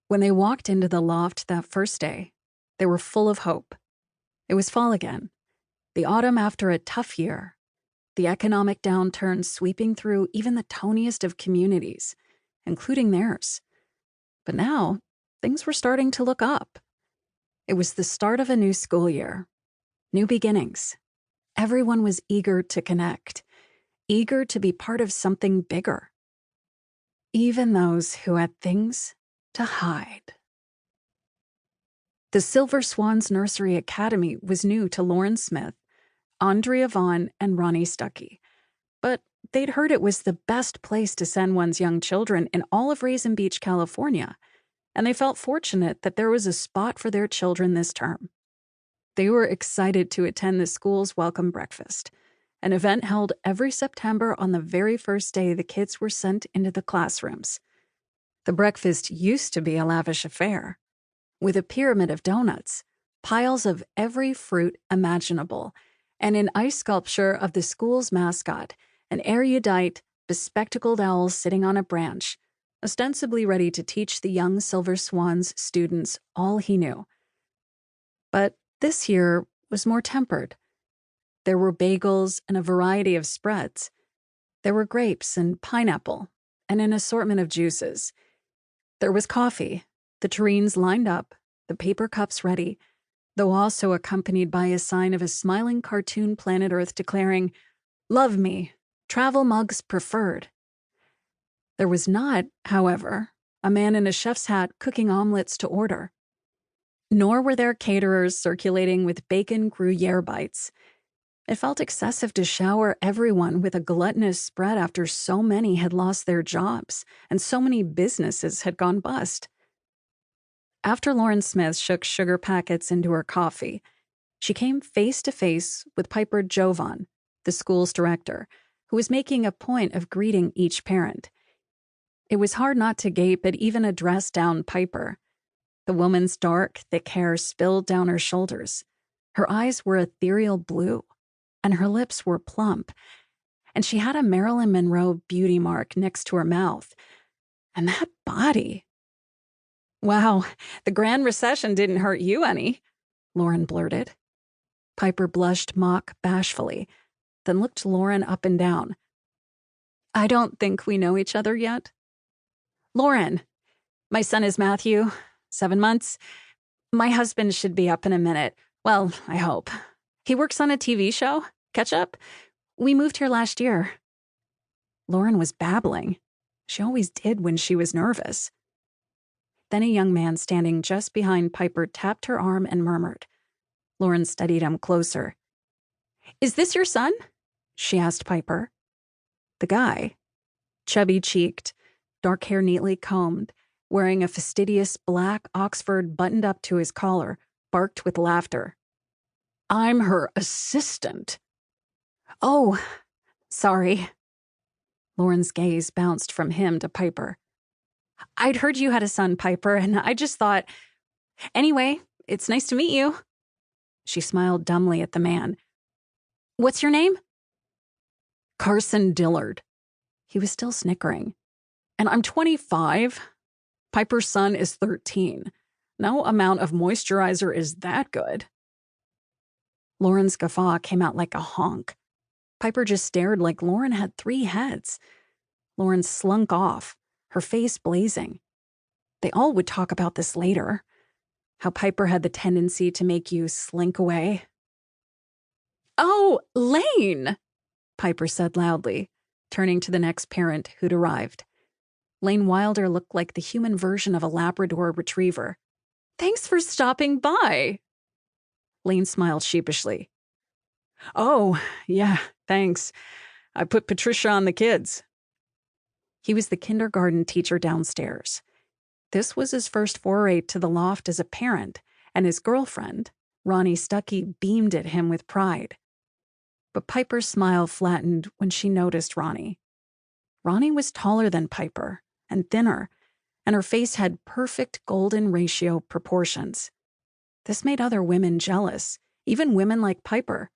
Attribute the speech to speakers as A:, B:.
A: When they walked into the loft that first day, they were full of hope. It was fall again, the autumn after a tough year, the economic downturn sweeping through even the toniest of communities, including theirs. But now, things were starting to look up. It was the start of a new school year, new beginnings. Everyone was eager to connect, eager to be part of something bigger. Even those who had things to hide. The Silver Swans Nursery Academy was new to Lauren Smith, Andrea Vaughn, and Ronnie Stuckey. But they'd heard it was the best place to send one's young children in all of Raisin Beach, California, and they felt fortunate that there was a spot for their children this term. They were excited to attend the school's welcome breakfast, an event held every September on the very first day the kids were sent into the classrooms. The breakfast used to be a lavish affair, with a pyramid of donuts, piles of every fruit imaginable, and an ice sculpture of the school's mascot, an erudite, bespectacled owl sitting on a branch, ostensibly ready to teach the young Silver Swans students all he knew. But this year was more tempered. There were bagels and a variety of spreads. There were grapes and pineapple, and an assortment of juices. There was coffee, the tureens lined up, the paper cups ready, though also accompanied by a sign of a smiling cartoon planet Earth declaring, "Love me, travel mugs preferred." There was not, however, a man in a chef's hat cooking omelets to order. Nor were there caterers circulating with bacon Gruyere bites. It felt excessive to shower everyone with a gluttonous spread after so many had lost their jobs and so many businesses had gone bust. After Lauren Smith shook sugar packets into her coffee, she came face to face with Piper Jovan, the school's director, who was making a point of greeting each parent. It was hard not to gape at even a dressed-down Piper. The woman's dark, thick hair spilled down her shoulders. Her eyes were ethereal blue, and her lips were plump, and she had a Marilyn Monroe beauty mark next to her mouth. And that body. "Wow, the Grand Recession didn't hurt you any," Lauren blurted. Piper blushed mock bashfully, then looked Lauren up and down. "I don't think we know each other yet." "Lauren, my son is Matthew, 7 months. My husband should be up in a minute. Well, I hope. He works on a TV show. Catch up? We moved here last year." Lauren was babbling. She always did when she was nervous. Then a young man standing just behind Piper tapped her arm and murmured. Lauren studied him closer. "Is this your son?" she asked Piper. The guy, chubby-cheeked, dark hair neatly combed, wearing a fastidious black Oxford buttoned up to his collar, barked with laughter. "I'm her assistant." "Oh, sorry." Lauren's gaze bounced from him to Piper. "I'd heard you had a son, Piper, and I just thought... Anyway, it's nice to meet you." She smiled dumbly at the man. "What's your name?" "Carson Dillard." He was still snickering. "And I'm 25. Piper's son is 13. No amount of moisturizer is that good." Lauren's guffaw came out like a honk. Piper just stared like Lauren had 3 heads. Lauren slunk off, her face blazing. They all would talk about this later. How Piper had the tendency to make you slink away. "Oh, Lane!" Piper said loudly, turning to the next parent who'd arrived. Lane Wilder looked like the human version of a Labrador retriever. "Thanks for stopping by." Lane smiled sheepishly. "Oh, yeah, thanks. I put Patricia on the kids." He was the kindergarten teacher downstairs. This was his first foray to the loft as a parent, and his girlfriend, Ronnie Stuckey, beamed at him with pride. But Piper's smile flattened when she noticed Ronnie. Ronnie was taller than Piper and thinner, and her face had perfect golden ratio proportions. This made other women jealous, even women like Piper,